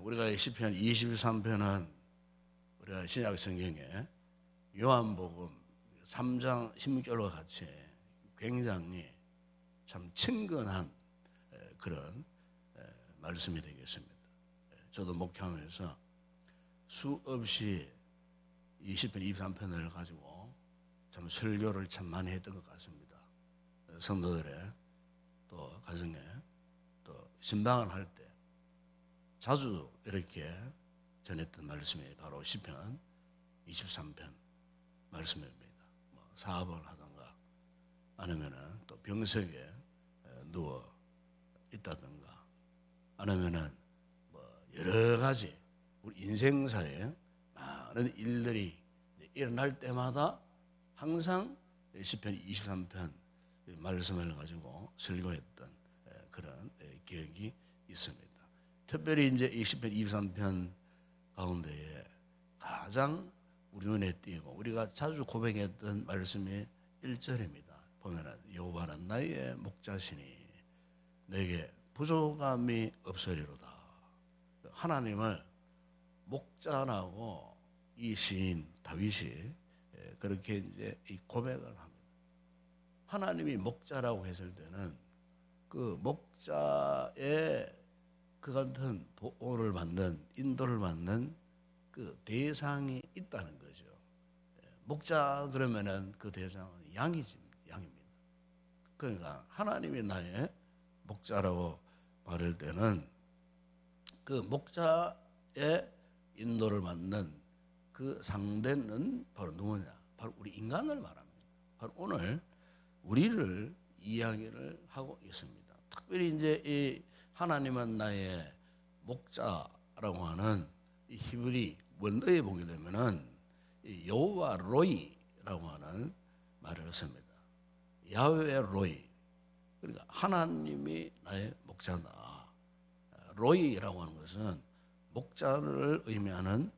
우리가 시편 23편은 우리가 신약 성경에 요한복음 3장 16절과 같이 굉장히 참 친근한 그런 말씀이 되겠습니다. 저도 목회하면서 수없이 이 시편 23편을 가지고 참 설교를 참 많이 했던 것 같습니다. 성도들의 또 가정에 또 신방을 할 때 자주 이렇게 전했던 말씀이 바로 시편 23편 말씀입니다. 사업을 하든가 아니면은 또 병석에 누워 있다든가 아니면은 여러 가지 우리 인생사에 많은 일들이 일어날 때마다 항상 시편 23편 말씀을 가지고 설교했던 그런 기억이 있습니다. 특별히 이제 이 시편 23편 가운데에 가장 우리 눈에 띄고 우리가 자주 고백했던 말씀이 1절입니다. 보면은 여호와는 나의 목자시니 내게 부족함이 없으리로다. 하나님을 목자라고 이 시인 다윗이 그렇게 이제 이 고백을 합니다. 하나님이 목자라고 했을 때는 그 목자의 그 같은 보호를 받는 인도를 받는 그 대상이 있다는 거죠. 목자 그러면은 그 대상은 양입니다. 그러니까 하나님이 나의 목자라고 말할 때는 그 목자의 인도를 받는 그 상대는 바로 누구냐? 바로 우리 인간을 말합니다. 바로 오늘 우리를 이야기를 하고 있습니다. 특별히 이제 이 하나님은 나의 목자라고 하는 이 히브리 원어에 보게 되면은 여호와 로이라고 하는 말을 씁니다. 야훼 로이. 그러니까 하나님이 나의 목자다. 로이라고 하는 것은 목자를 의미하는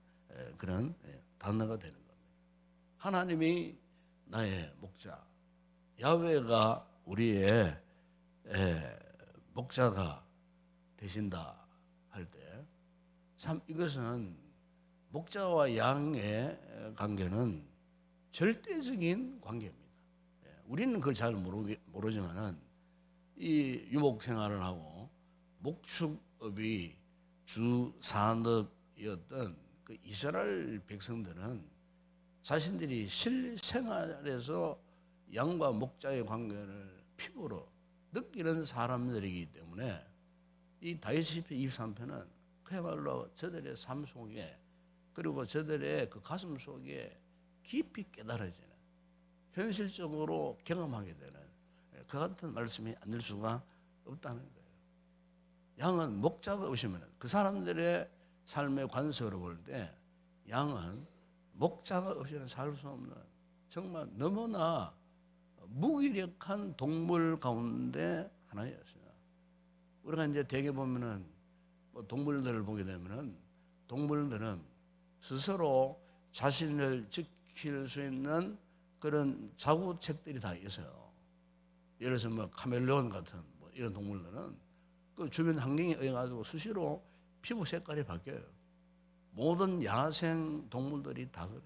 그런 단어가 되는 겁니다. 하나님이 나의 목자. 야훼가 우리의 목자가 되신다 할 때 참 이것은 목자와 양의 관계는 절대적인 관계입니다. 우리는 그걸 잘 모르지만은 이 유목 생활을 하고 목축업이 주 산업이었던 그 이스라엘 백성들은 자신들이 실생활에서 양과 목자의 관계를 피부로 느끼는 사람들이기 때문에 이 다윗 시편 23편은 그야말로 저들의 삶 속에 그리고 저들의 그 가슴 속에 깊이 깨달아지는 현실적으로 경험하게 되는 그 같은 말씀이 아닐 수가 없다는 거예요. 양은 목자가 없으면 그 사람들의 삶의 관서로 볼 때 양은 목자가 없이는 살 수 없는 정말 너무나 무기력한 동물 가운데 하나였어요. 우리가 이제 대개 보면은 동물들을 보게 되면은 동물들은 스스로 자신을 지킬 수 있는 그런 자구책들이 다 있어요. 예를 들어서 카멜레온 같은 이런 동물들은 그 주변 환경에 의해 가지고 수시로 피부 색깔이 바뀌어요. 모든 야생 동물들이 다 그래요.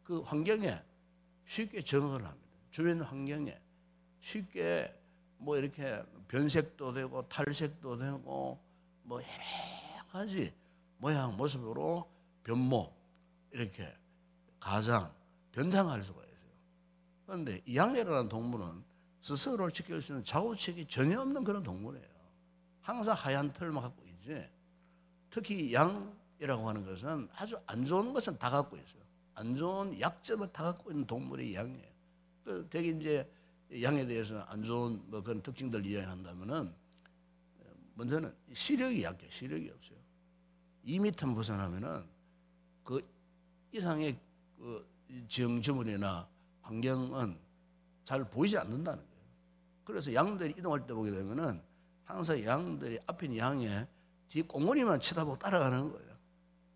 그 환경에 쉽게 적응을 합니다. 주변 환경에 쉽게 이렇게 변색도 되고 탈색도 되고 여러 가지 모양 모습으로 변모 이렇게 가장 변장할 수가 있어요. 그런데 이 양이라는 동물은 스스로를 지킬 수 있는 자구책이 전혀 없는 그런 동물이에요. 항상 하얀 털만 갖고 있지. 특히 양이라고 하는 것은 아주 안 좋은 것은 다 갖고 있어요. 안 좋은 약점을 다 갖고 있는 동물이 양이에요. 그 되게 이제 양에 대해서 안 좋은 그런 특징들 이야기한다면은 먼저는 시력이 약해. 시력이 없어요. 2m 벗어나면은 그 이상의 그 지형지물이나 환경은 잘 보이지 않는다는 거예요. 그래서 양들이 이동할 때 보게 되면은 항상 양들이 앞에 있는 양의 뒤 꽁무니만 쳐다보고 따라가는 거예요.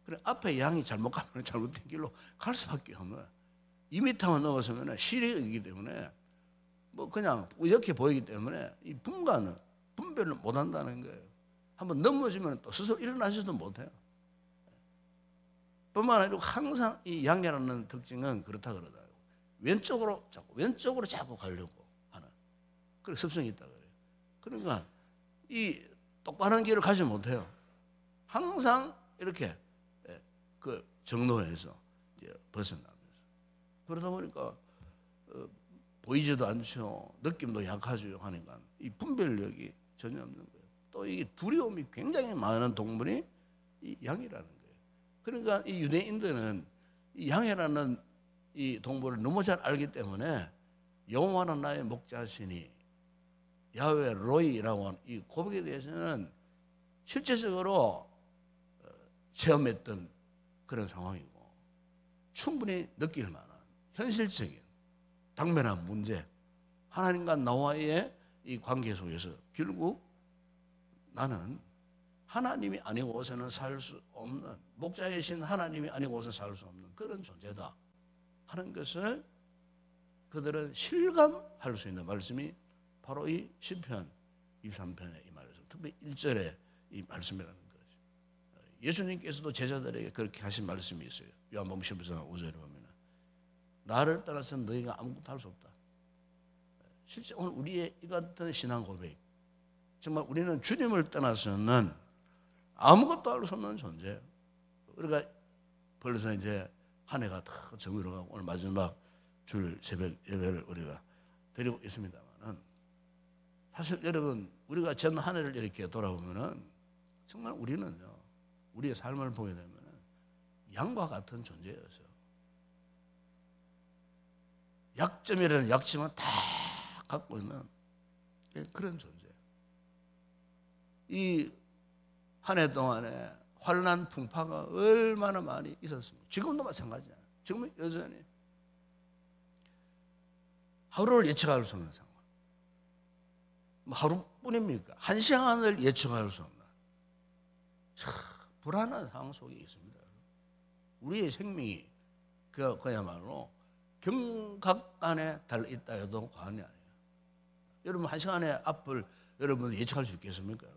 그래 앞에 양이 잘못 가면 잘못된 길로 갈 수밖에 없는 거예요. 2m만 넘어서면 시력이기 때문에 그냥 이렇게 보이기 때문에 이 분간은 분별을 못한다는 거예요. 한번 넘어지면 또 스스로 일어나지도 못해요. 뿐만 아니라 항상 이 양이라는 특징은 그렇다 그러더라고요. 왼쪽으로 자꾸 가려고 하는 그런 습성이 있다 그래요. 그러니까 이 똑바른 길을 가지 못해요. 항상 이렇게 그 정로에서 벗어나면서 그러다 보니까 보이지도 않죠. 느낌도 약하죠 하니까 이 분별력이 전혀 없는 거예요. 또 이 두려움이 굉장히 많은 동물이 이 양이라는 거예요. 그러니까 이 유대인들은 이 양이라는 이 동물을 너무 잘 알기 때문에 여호와는 나의 목자시니 야훼 로이라고 하는 이 고백에 대해서는 실제적으로 체험했던 그런 상황이고 충분히 느낄 만한 현실적인 당면한 문제, 하나님과 나와의 이 관계 속에서 결국 나는 하나님이 아니고서는 살 수 없는, 목자이신 하나님이 아니고서는 살 수 없는 그런 존재다 하는 것을 그들은 실감할 수 있는 말씀이 바로 이 시편 23편의 이 말씀, 특히 1절의 이 말씀이라는 거죠. 예수님께서도 제자들에게 그렇게 하신 말씀이 있어요. 요한복음 15장 5절에 보면 나를 떠나서는 너희가 아무것도 할 수 없다. 실제 오늘 우리의 이 같은 신앙 고백, 정말 우리는 주님을 떠나서는 아무것도 할 수 없는 존재예요. 우리가 벌써 이제 한 해가 다 정으로 가고 오늘 마지막 주일 새벽 예배를 우리가 드리고 있습니다만은 사실 여러분 우리가 전 한 해를 이렇게 돌아보면은 정말 우리는요 우리의 삶을 보게 되면은 양과 같은 존재였어요. 약점이라는 약점은 다 갖고 있는 그런 존재. 이 한 해 동안에 환난 풍파가 얼마나 많이 있었습니까? 지금도 마찬가지야. 지금은 여전히 하루를 예측할 수 없는 상황. 뭐 하루뿐입니까? 한 시간을 예측할 수 없는 참 불안한 상황 속에 있습니다. 우리의 생명이 그야말로 경각간에 달려있다 해도 과언이 아니에요. 여러분 한 시간의 앞을 여러분 예측할 수 있겠습니까?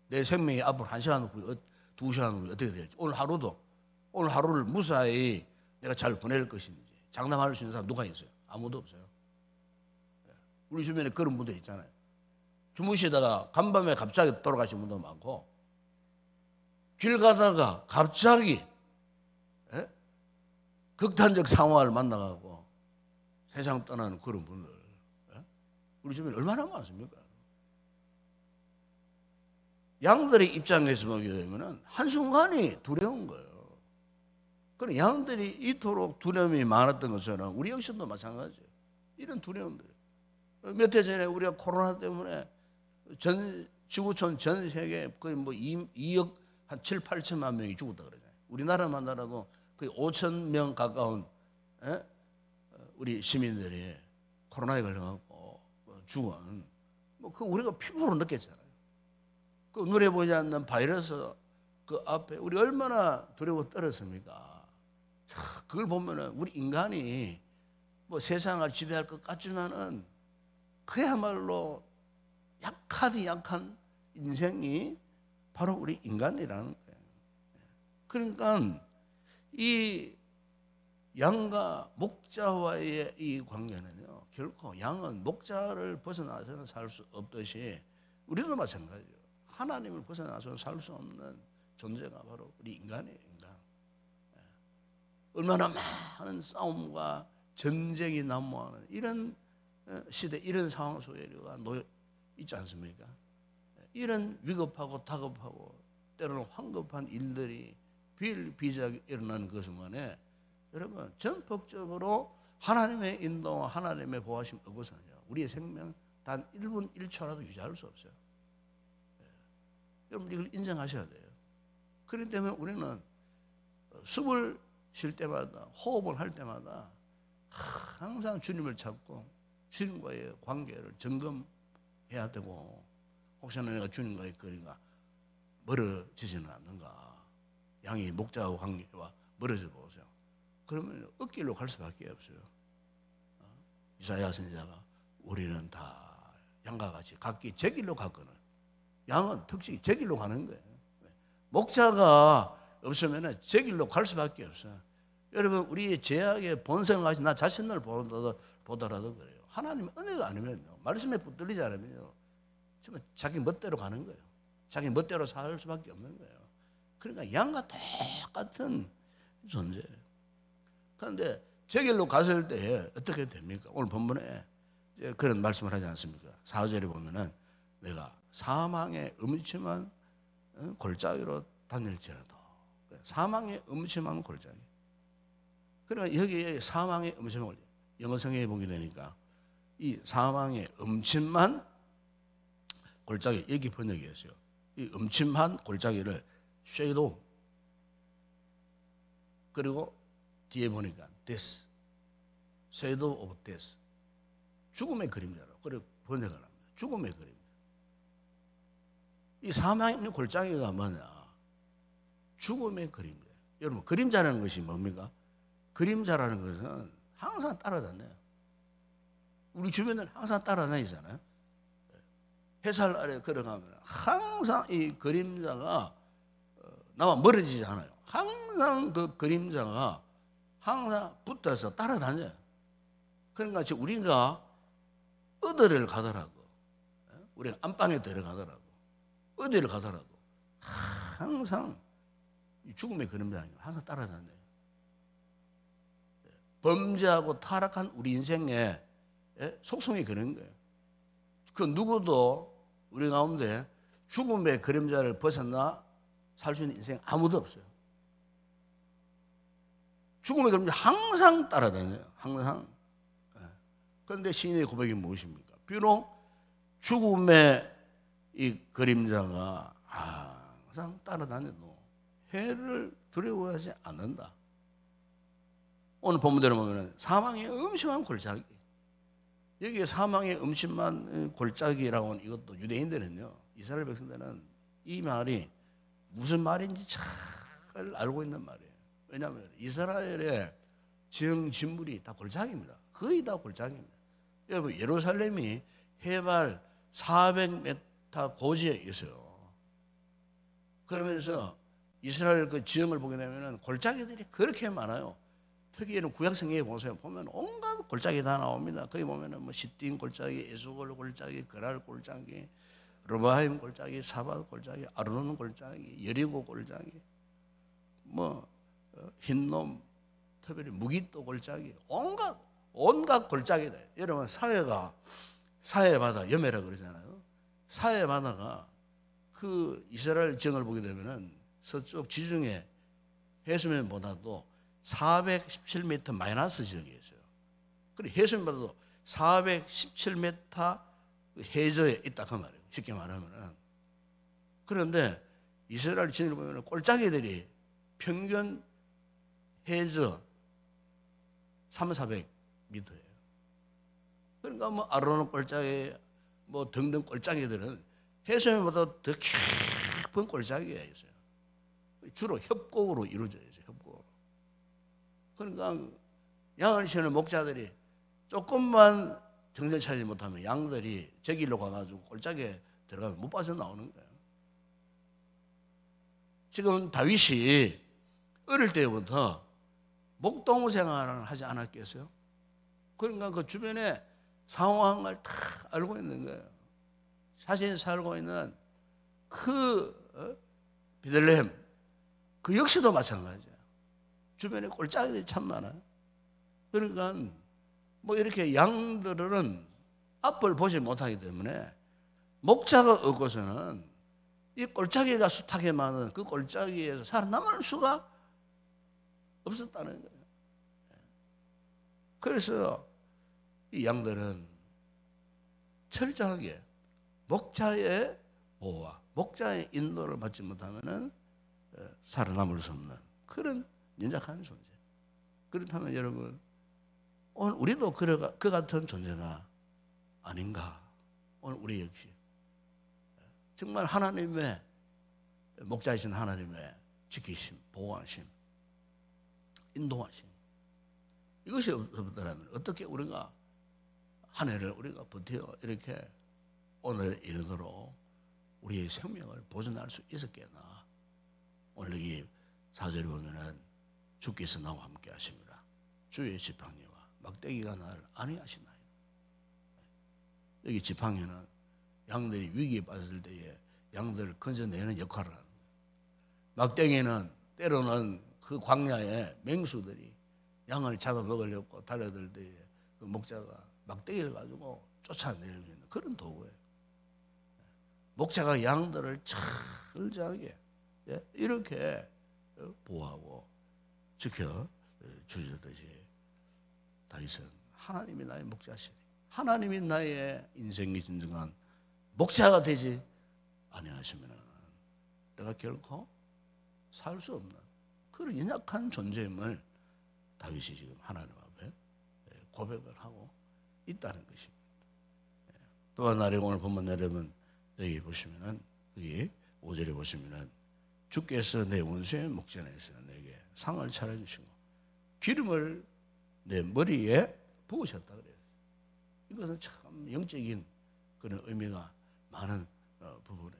내 생명의 앞을 한 시간 후에, 2시간 후에 어떻게 될지. 오늘 하루를 무사히 내가 잘 보낼 것인지 장담할 수 있는 사람 누가 있어요? 아무도 없어요. 우리 주변에 그런 분들 있잖아요. 주무시다가 간밤에 갑자기 돌아가신 분도 많고 길 가다가 갑자기 극단적 상황을 만나가고 세상 떠나는 그런 분들 우리 주변에 얼마나 많습니까? 양들의 입장에서 보게 되면 한순간이 두려운 거예요. 그럼 양들이 이토록 두려움이 많았던 것처럼 우리 역시도 마찬가지예요. 이런 두려움들. 몇 해 전에 우리가 코로나 때문에 지구촌 전 세계 거의 뭐 2억 한 7, 8천만 명이 죽었다 그러잖아요. 우리나라만 하더라도 거의 5천 명 가까운 우리 시민들이 코로나에 걸려갖고 죽은 그 우리가 피부로 느꼈잖아요. 그 눈에 보이지 않는 바이러스 그 앞에 우리 얼마나 두려워 떨었습니까? 그걸 보면은 우리 인간이 뭐 세상을 지배할 것 같지만은 그야말로 약한 인생이 바로 우리 인간이라는 거예요. 그러니까 이 양과 목자와의 이 관계는요, 결코 양은 목자를 벗어나서는 살 수 없듯이 우리도 마찬가지예요. 하나님을 벗어나서는 살 수 없는 존재가 바로 우리 인간이에요, 인간. 얼마나 많은 싸움과 전쟁이 난무하는 이런 시대, 이런 상황 속에 우리가 놓여 있지 않습니까? 이런 위급하고 다급하고 때로는 황급한 일들이 비일비재하게 일어나는 그 순간에 여러분 전폭적으로 하나님의 인도와 하나님의 보호하심 없어서는요 우리의 생명 단 1분 1초라도 유지할 수 없어요. 여러분 이걸 인정하셔야 돼요. 그렇기 때문에 우리는 숨을 쉴 때마다 호흡을 할 때마다 항상 주님을 찾고 주님과의 관계를 점검해야 되고 혹시나 내가 주님과의 거리가 멀어지지는 않는가. 양이 목자와 관계와 멀어져 보세요. 그러면 엇길로 갈 수밖에 없어요. 이사야 선지자가 우리는 다 양과 같이 각기 제 길로 갔거늘 양은 특징이 제 길로 가는 거예요. 목자가 없으면 제 길로 갈 수밖에 없어요. 여러분, 우리 제약의 본성을 가진 나 자신을 보더라도 그래요. 하나님 은혜가 아니면요, 말씀에 붙들리지 않으면요, 정말 자기 멋대로 가는 거예요. 자기 멋대로 살 수밖에 없는 거예요. 그러니까 양과 똑같은 존재예요. 그런데 제 길로 갔을 때 어떻게 됩니까? 오늘 본문에 그런 말씀을 하지 않습니까? 4절에 보면은 내가 사망의 음침한 골짜기로 다닐지라도, 사망의 음침한 골짜기. 그러니까 여기에 사망의 음침한 골짜기, 영어 성경에 보게 되니까 이 사망의 음침한 골짜기, 여기 번역이었어요. 이 음침한 골짜기를 shadow, 그리고 뒤에 보니까 death, shadow of death, 죽음의 그림자로 그렇게 번역을 합니다. 죽음의 그림자. 이 사망의 골짜기가 뭐냐? 죽음의 그림자. 여러분, 그림자라는 것이 뭡니까? 그림자라는 것은 항상 따라다녀요. 우리 주변을 항상 따라다니잖아요. 햇살 아래 걸어가면 항상 이 그림자가 나와 멀어지지 않아요. 항상 그 그림자가 항상 붙어서 따라다녀요. 그러니까 우리가 어디를 가더라도, 우리가 안방에 들어가더라도, 어디를 가더라도 항상 죽음의 그림자가 항상 따라다녀요. 범죄하고 타락한 우리 인생에 속성이 그런 거예요. 그 누구도 우리 가운데 죽음의 그림자를 벗어나 살 수 있는 인생 아무도 없어요. 죽음의 그림자 항상 따라다녀요. 항상. 그런데 시인의 고백이 무엇입니까? 비록 죽음의 이 그림자가 항상 따라다녀도 해를 두려워하지 않는다. 오늘 본문대로 보면 사망의 음침한 골짜기. 여기에 사망의 음침한 골짜기라고 하는 이것도 유대인들은요, 이스라엘 백성들은 이 말이 무슨 말인지 잘 알고 있는 말이에요. 왜냐하면 이스라엘의 지형 진물이 다 골짜기입니다. 거의 다 골짜기입니다. 여러분, 예루살렘이 해발 400m 고지에 있어요. 그러면서 이스라엘 그 지형을 보게 되면 골짜기들이 그렇게 많아요. 특히는 구약성경에 보면 온갖 골짜기 다 나옵니다. 거기 보면은 뭐 시딘 골짜기, 에스골 골짜기, 그랄 골짜기, 르바임 골짜기, 사밧 골짜기, 아르논 골짜기, 여리고 골짜기, 뭐 흰놈, 특별히 무기또 골짜기, 온갖 골짜기다. 여러분, 사해바다 염해라 그러잖아요. 사해바다가 그 이스라엘 지형을 보게 되면은 서쪽 지중해 해수면보다도 417m 마이너스 지역에 있어요. 그리고 해수면보다도 417m 해저에 있다 그 말이에요. 쉽게 말하면은. 그런데 이스라엘 지형을 보면 골짜기들이 평균 해저 3,400m예요. 그러니까 뭐 아르논 골짜기, 뭐 등등 골짜기들은 해수면보다 더 깊은 골짜기가 있어요. 주로 협곡으로 이루어져 있어요. 협곡. 그러니까 양을 치는 목자들이 조금만 정신 차리지 못하면 양들이 제 길로 가가지고 골짜기에 들어가면 못 빠져나오는 거예요. 지금 다윗이 어릴 때부터 목동 생활을 하지 않았겠어요? 그러니까 그 주변에 상황을 다 알고 있는 거예요. 자신이 살고 있는 그 베들레헴, 그 역시도 마찬가지예요. 주변에 골짜기들이 참 많아요. 그러니까 뭐 이렇게 양들은 앞을 보지 못하기 때문에 목자가 없고서는 이 골짜기가 숱하게 많은 그 골짜기에서 살아남을 수가 없었다는 거예요. 그래서 이 양들은 철저하게 목자의 보호와 목자의 인도를 받지 못하면은 살아남을 수 없는 그런 연약한 존재. 그렇다면 여러분, 오늘 우리도 그 같은 존재가 아닌가? 오늘 우리 역시 정말 하나님의 목자이신 하나님의 지키심, 보호하심, 인도하심, 이것이 없더라면 어떻게 우리가 한 해를 우리가 버텨 이렇게 오늘 이르도록 우리의 생명을 보존할 수 있었겠나. 오늘 여기 4절에 보면은 주께서 나와 함께 하십니다. 주의 지팡이와 막대기가 나를 안위하시나이다. 여기 지팡이는 양들이 위기에 빠졌을 때에 양들을 건져내는 역할을 하는 거예요. 막대기는 때로는 그 광야에 맹수들이 양을 잡아먹으려고 달려들 때에 그 목자가 막대기를 가지고 쫓아내는 그런 도구예요. 목자가 양들을 철저하게 이렇게 보호하고 지켜 주셨듯이 다윗은 하나님이 나의 목자시니 하나님이 나의 인생의 진정한 목자가 되지 아니하시면 내가 결코 살 수 없는 그런 연약한 존재임을 다윗이 지금 하나님 앞에 고백을 하고 있다는 것입니다. 또한 나를 오늘 본문 여러분 여기 보시면은 여기 5절에 보시면은 주께서 내 원수의 목전에서 내게 상을 차려주시고 기름을 내 머리에 부으셨다 그래요. 이것은 참 영적인 그런 의미가 많은 부분이에요.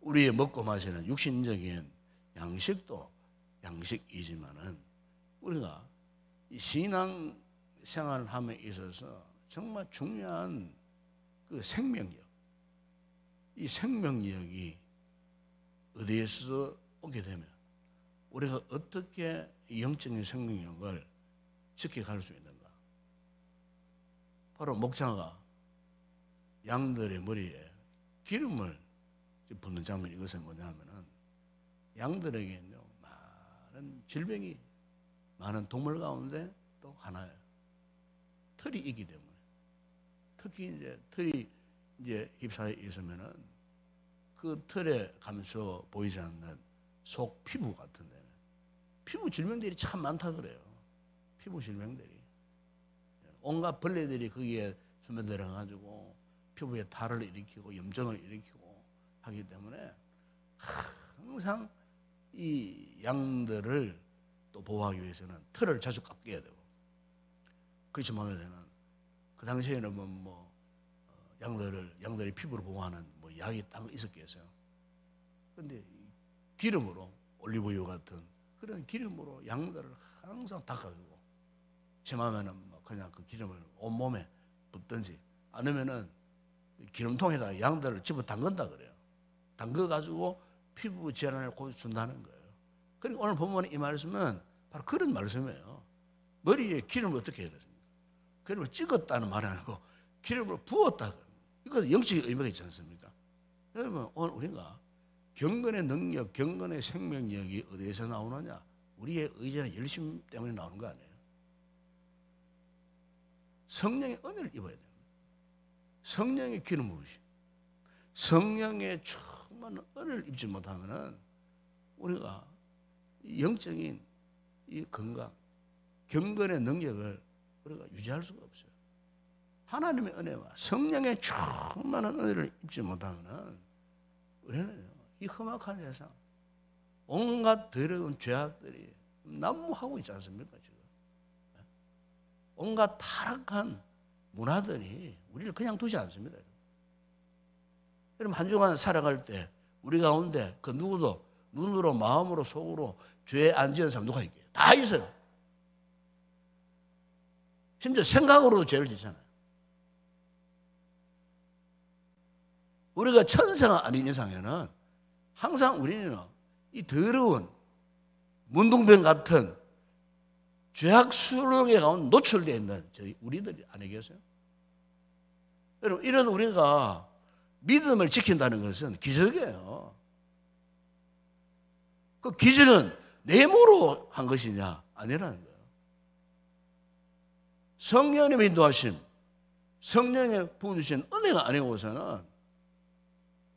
우리의 먹고 마시는 육신적인 양식도 양식이지만은 우리가 이 신앙 생활을 함에 있어서 정말 중요한 그 생명력, 이 생명력이 어디에서 오게 되면 우리가 어떻게 영적인 생명력을 지켜갈 수 있는가? 바로 목자가 양들의 머리에 기름을 붓는 장면, 이것은 뭐냐면은 양들에게는요 많은 질병이 많은 동물 가운데 또 하나예요. 털이 있기 때문에 특히 이제 털이 이제 휩싸여 있으면은 그 털에 감춰 보이지 않는 속 피부 같은 데는 피부 질병들이 참 많다 그래요. 피부 질병들이 온갖 벌레들이 거기에 스며들어 가지고 피부에 탈을 일으키고 염증을 일으키고 하기 때문에 항상 이 양들을 또 보호하기 위해서는 털을 자주 깎아야 되고, 그렇지 못하면 그 당시에는 양들의 피부를 보호하는 약이 딱 있었겠어요. 그런데 기름으로 올리브유 같은 그런 기름으로 양들을 항상 닦아주고, 심하면은 그냥 그 기름을 온 몸에 붓든지 아니면은 기름통에다 양들을 집어 담근다 그래요. 담궈 가지고 피부 질환을 고쳐준다는 거예요. 그러니까 오늘 보면 이 말씀은 바로 그런 말씀이에요. 머리에 기름을 어떻게 해야 되습니까? 기름을 찍었다는 말이 아니고 기름을 부었다. 이거 영적인 의미가 있지 않습니까? 여러분 오늘 우리가 경건의 능력, 경건의 생명력이 어디에서 나오느냐? 우리의 의지나 열심 때문에 나오는 거 아니에요? 성령의 은혜를 입어야 됩니다. 성령의 기름 부으심, 성령의 충만한 은혜를 입지 못하면은 우리가 영적인 이 건강, 경건의 능력을 우리가 유지할 수가 없어요. 하나님의 은혜와 성령의 충만한 은혜를 입지 못하면은 우리는 이 험악한 세상, 온갖 더러운 죄악들이 난무하고 있지 않습니까 지금? 온갖 타락한 문화들이 우리를 그냥 두지 않습니다. 여러분 한 주간 살아갈 때 우리 가운데 그 누구도 눈으로 마음으로 속으로 죄 안 지은 사람 누가 있게요? 다 있어요. 심지어 생각으로도 죄를 짓잖아요. 우리가 천사가 아닌 이상에는 항상 우리는 이 더러운 문둥병 같은 죄악 수렁에 가운데 노출되어 있는 저희 우리들이 아니겠어요? 여러분 이런 우리가 믿음을 지킨다는 것은 기적이에요. 그 기적은 내 힘으로 한 것이냐? 아니라는 거예요. 성령님의 인도하심, 성령의 부어주신 은혜가 아니고서는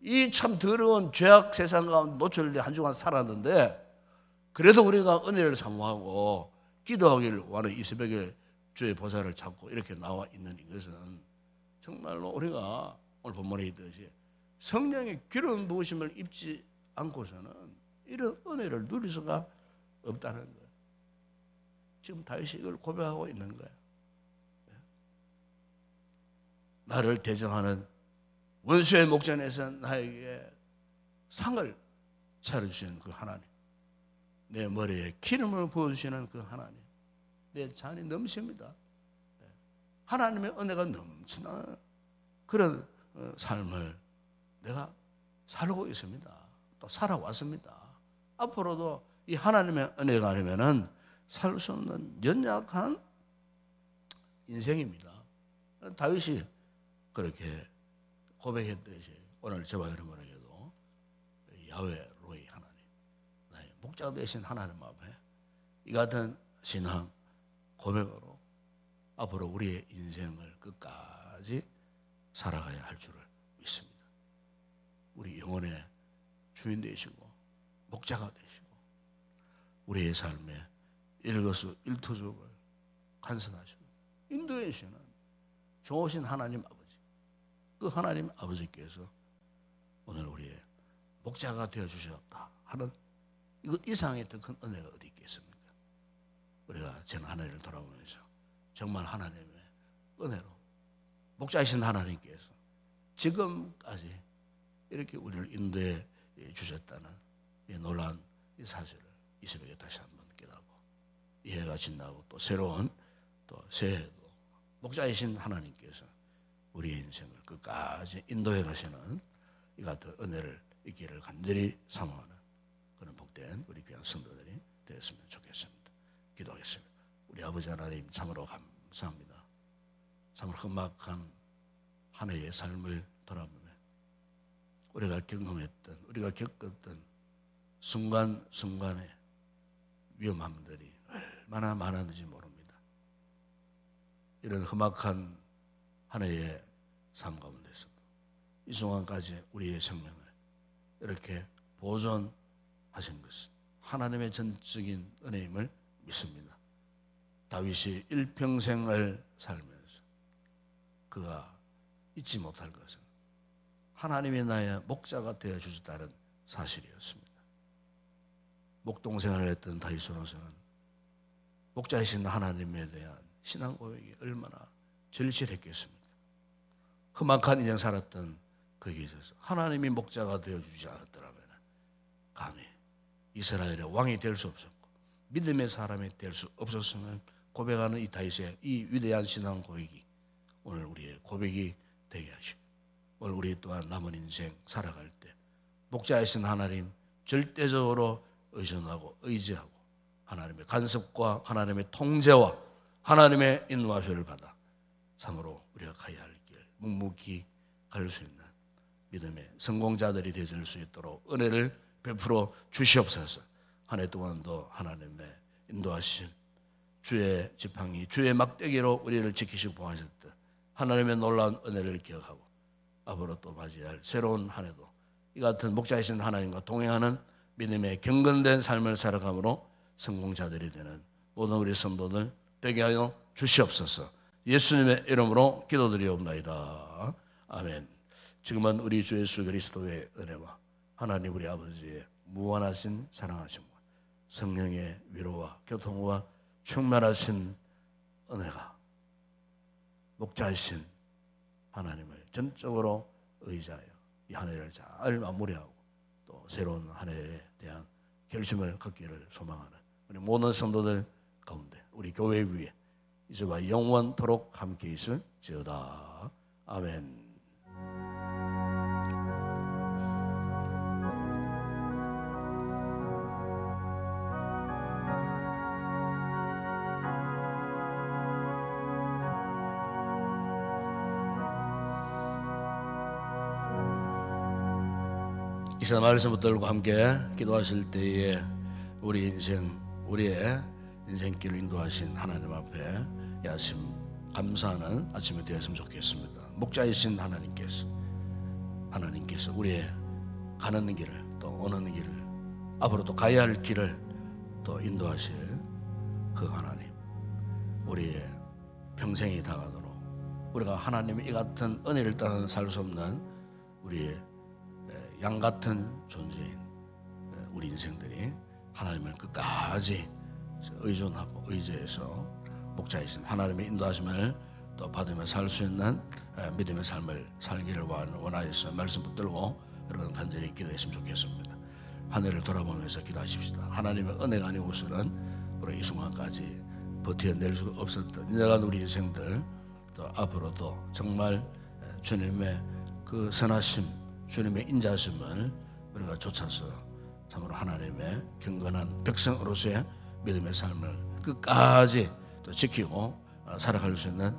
이 참 더러운 죄악 세상 가운데 노출돼 한 주간 살았는데 그래도 우리가 은혜를 사모하고 기도하기를 원하는 이 새벽에 주의 보좌를 찾고 이렇게 나와 있는 이것은 정말로 우리가 오늘 본문에 있듯이 성령의 기름 부으심을 입지 않고서는 이런 은혜를 누릴 수가 없다는 거예요. 지금 다윗이 이걸 고백하고 있는 거예요. 나를 대적하는 원수의 목전에서 나에게 상을 차려주시는 그 하나님, 내 머리에 기름을 부어주시는 그 하나님, 내 잔이 넘칩니다. 하나님의 은혜가 넘치는 그런 삶을 내가 살고 있습니다. 또 살아왔습니다. 앞으로도 이 하나님의 은혜가 아니면은 살 수 없는 연약한 인생입니다. 다윗이 그렇게 고백했듯이 오늘 저와 여러분에게도 야훼 로이 하나님, 나의 목자 되신 하나님 앞에 이 같은 신앙 고백으로 앞으로 우리의 인생을 끝까지 살아가야 할 줄을 믿습니다. 우리 영혼의 주인 되시고 목자가 되시고 우리의 삶에 일거수일투족을 간섭하시고 인도해 주시는 좋으신 하나님 아버지, 그 하나님 아버지께서 오늘 우리의 목자가 되어 주셨다 하는 이것 이상의 더 큰 은혜가 어디 있겠습니까? 우리가 전 하나님을 돌아보면서 정말 하나님의 은혜로 목자이신 하나님께서 지금까지 이렇게 우리를 인도해 주셨다는 이 놀라운 이 사실을 이 새벽에 다시 한번 깨닫고 이 해가 지나고 또 새로운 또 새해도 목자이신 하나님께서 우리의 인생을 끝까지 인도해 가시는 이 같은 은혜를 있기를 간절히 사모하는 그런 복된 우리 귀한 성도들이 되었으면 좋겠습니다. 기도하겠습니다. 우리 아버지 하나님 참으로 감사합니다. 참으로 험악한 한 해의 삶을 돌아보며 우리가 경험했던, 우리가 겪었던 순간순간의 위험함들이 얼마나 많았는지 모릅니다. 이런 험악한 한 해의 삶 가운데서도 이 순간까지 우리의 생명을 이렇게 보존하신 것은 하나님의 전적인 은혜임을 믿습니다. 다윗이 일평생을 살면서 그가 잊지 못할 것은 하나님이 나의 목자가 되어 주셨다는 사실이었습니다. 목동생활을 했던 다윗으로서는 목자이신 하나님에 대한 신앙 고백이 얼마나 절실했겠습니까? 험악한 인생 살았던 그에게 있어서 하나님이 목자가 되어 주지 않았더라면 감히 이스라엘의 왕이 될 수 없었고 믿음의 사람이 될 수 없었음을 고백하는 이 다윗의 이 위대한 신앙 고백이 오늘 우리의 고백이 되게 하시고 오늘 우리 또한 남은 인생 살아갈 때 목자이신 하나님 절대적으로 의존하고 의지하고 하나님의 간섭과 하나님의 통제와 하나님의 인도하심을 받아 참으로 우리가 가야 할 길 묵묵히 갈 수 있는 믿음의 성공자들이 되실 수 있도록 은혜를 베풀어 주시옵소서. 한 해 동안도 하나님의 인도하심 주의 지팡이 주의 막대기로 우리를 지키시고 보호하셨던 하나님의 놀라운 은혜를 기억하고 앞으로 또 맞이할 새로운 한 해도 이 같은 목자이신 하나님과 동행하는 믿음의 경건된 삶을 살아감으로 성공자들이 되는 모든 우리 성도들 되게 하여 주시옵소서. 예수님의 이름으로 기도드리옵나이다. 아멘. 지금은 우리 주 예수 그리스도의 은혜와 하나님 우리 아버지의 무한하신 사랑하심과 성령의 위로와 교통과 충만하신 은혜가 목자이신 하나님을 전적으로 의지하여 이 한 해를 잘 마무리하고 또 새로운 한 해에 대한 결심을 갖기를 소망하는 우리 모든 성도들 가운데 우리 교회 위에 이제와 영원토록 함께 있을지어다. 아멘. 이사 말씀들과 함께 기도하실 때에 우리 인생, 우리의 인생길을 인도하신 하나님 앞에 야심 감사하는 아침이 되었으면 좋겠습니다. 목자이신 하나님께서 우리의 가는 길을 또 오는 길을 앞으로 또 가야 할 길을 또 인도하실 그 하나님, 우리의 평생이 다가도록 우리가 하나님의 이 같은 은혜를 따라 살 수 없는 우리의 양 같은 존재인 우리 인생들이 하나님을 끝까지 의존하고 의지해서 목자이신 하나님의 인도하심을 또 받으며 살 수 있는 믿음의 삶을 살기를 원하여서 말씀 붙들고 여러분 간절히 기도했으면 좋겠습니다. 한 해를 돌아보면서 기도하십시다. 하나님의 은혜가 아니고서는 우리 이 순간까지 버텨낼 수가 없었던 인생한 우리 인생들, 또 앞으로도 정말 주님의 그 선하심, 주님의 인자심을 우리가 쫓아서 참으로 하나님의 경건한 백성으로서의 믿음의 삶을 끝까지 또 지키고 살아갈 수 있는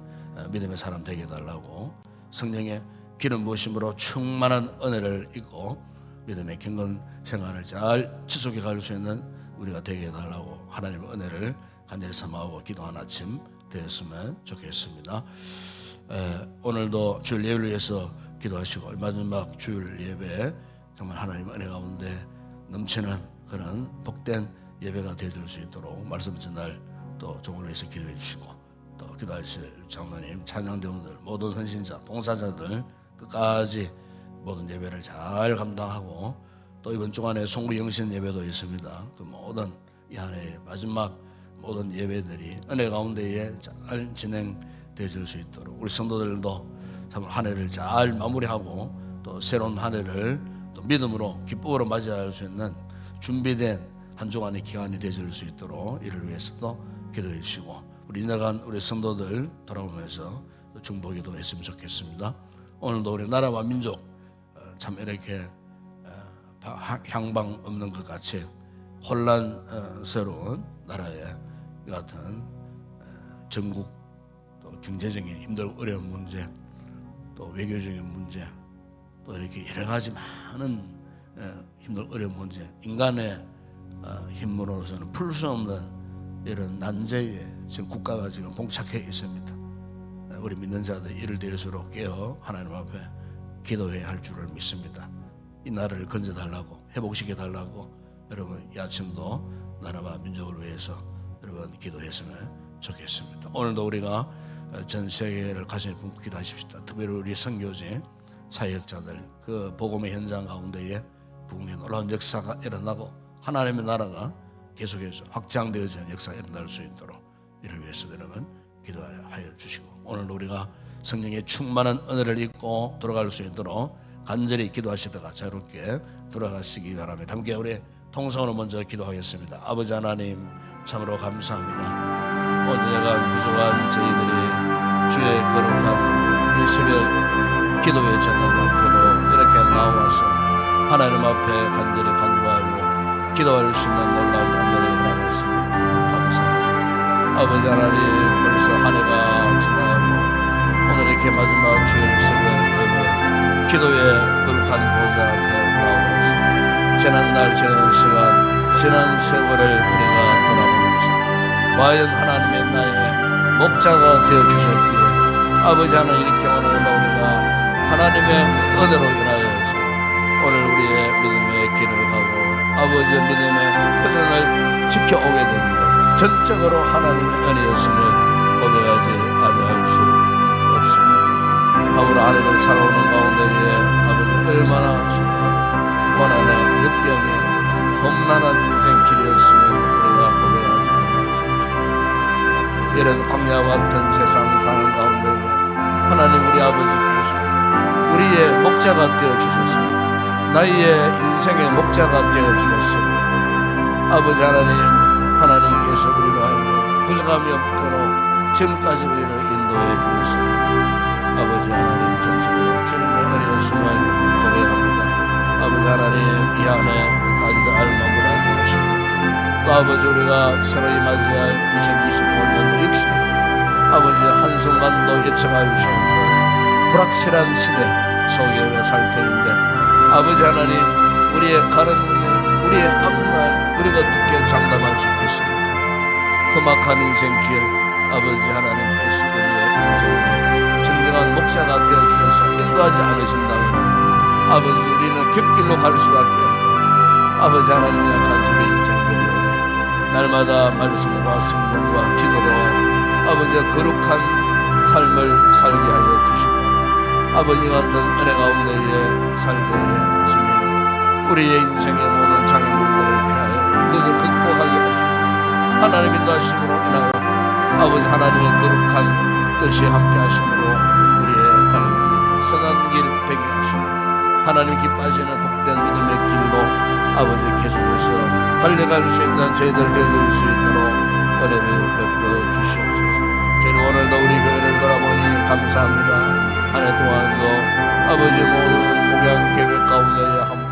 믿음의 사람 되게 해달라고, 성령의 기름 부으심으로 충만한 은혜를 입고 믿음의 경건 생활을 잘 지속해 갈 수 있는 우리가 되게 해달라고 하나님의 은혜를 간절히 삼아오고 기도하는 아침 되었으면 좋겠습니다. 오늘도 주일 예배를 위해서 기도하시고 마지막 주일 예배 정말 하나님의 은혜 가운데 넘치는 그런 복된 예배가 되어질 수 있도록 말씀 전날 또 종을 위해서 기도해 주시고, 또 기도하실 장로님, 찬양대원들, 모든 헌신자, 봉사자들 끝까지 모든 예배를 잘 감당하고, 또 이번 주간에 송구 영신 예배도 있습니다. 그 모든 이 한 해의 마지막 모든 예배들이 은혜 가운데에 잘 진행되어질 수 있도록 우리 성도들도 참 한 해를 잘 마무리하고 또 새로운 한 해를 또 믿음으로 기쁨으로 맞이할 수 있는 준비된 한 주간의 기간이 되어질 수 있도록 이를 위해서도 기도해 주시고, 우리 지나간 우리 성도들 돌아오면서 중보 기도했으면 좋겠습니다. 오늘도 우리 나라와 민족 참 이렇게 향방 없는 것 같이 혼란스러운 나라의 같은 전국, 또 경제적인 힘들고 어려운 문제, 또 외교적인 문제, 또 이렇게 여러 가지 많은 힘들고 어려운 문제, 인간의 힘으로서는 풀 수 없는 이런 난제에 지금 국가가 지금 봉착해 있습니다. 우리 믿는 자들 이를 대해서로 깨어 하나님 앞에 기도해야 할 줄을 믿습니다. 이 나라를 건져달라고, 회복시켜달라고 여러분 이 아침도 나라와 민족을 위해서 여러분 기도했으면 좋겠습니다. 오늘도 우리가 전 세계를 가슴에 품고 기도하십시다. 특별히 우리 선교지 사역자들 그 복음의 현장 가운데에 부흥의 놀라운 역사가 일어나고 하나님의 나라가 계속해서 확장되어지는 역사가 일어날 수 있도록 이를 위해서 여러분 기도하여 주시고, 오늘 우리가 성령의 충만한 은혜를 입고 돌아갈 수 있도록 간절히 기도하시다가 자유롭게 돌아가시기 바랍니다. 함께 우리 통성으로 먼저 기도하겠습니다. 아버지 하나님 참으로 감사합니다. 오늘 예간 부족한 저희들이 주의 거룩한 이 새벽 기도의 전당 앞으로 이렇게 나와서 하나님 앞에 간절히 간구하고 기도할 수 있는 놀라운 은혜를 허락했으니 감사합니다. 아버지 하나님 벌써 한 해가 지나가고 오늘 이렇게 마지막 주일 새벽 예배 기도의 거룩한 보좌 앞에 나와서 지난날 지난 시간 지난 세월을 우리가 돌아보면서 과연 하나님의 나의 목자가 되어주셨기에 아버지 하나님 이렇게 오늘 우리가 하나님의 은혜로 인하여서 오늘 우리의 믿음의 길을 가고 아버지의 믿음의 표정을 지켜오게 됩니다. 전적으로 하나님의 은혜였음을 고백하지 아니할 수 없습니다. 아무로 하나님을 살아오는 가운데에 아버지 얼마나 숱한 고난의 역경에 험난한 인생길이었으면 우리가 고백하지 아니할 수 없습니다. 이런 광야와 같은 세상 사는 가운데에 하나님 우리 아버지께서 우리의 목자가 되어주셨습니다. 나의 인생의 목자가 되어주셨습니다. 아버지 하나님께서 우리로 하여금 부족함이 없도록 지금까지 우리를 인도해 주셨습니다. 아버지 하나님 전적으로 주님의 은혜였음을 고백합니다. 아버지 하나님 이 안에 끝까지 잘 마무리해 주십니다. 또 아버지 우리가 새로이 맞이할 2025년 역시 아버지 한순간도 예측할 수 없는 불확실한 시대 속에 우리가 살 터인데 아버지 하나님 우리의 가는 길 우리의 앞날 우리가 어떻게 장담할 수 있겠습니까? 험악한 인생길 아버지 하나님께서 우리의 인생에 진정한 목자가 되어주셔서 인도하지 않으신다면 아버지 우리는 곁길로 갈 수밖에 없고 아버지 하나님의 간증의 인생들이 날마다 말씀과 성령과 기도로 아버지의 거룩한 삶을 살게 하여 주시고 아버지 같은 은혜 가운데에 살게 해 주님 우리의 인생의 모든 장애물들을 피하여 그것을 극복하게 하시고 하나님 인도하심으로 인하여 아버지 하나님의 거룩한 뜻이 함께 하심으로 우리의 가는 선한 길 되게 하시고 하나님 기뻐하시는 복된 믿음의 길로 아버지 계속해서 달려갈 수 있는 저희들 되어줄 수 있도록 은혜를 베풀어 주시옵소서. 저희는 오늘도 우리 교회를 돌아보니 감사합니다. 한 해 동안도 아버지 모든 공약 계획 가운데 한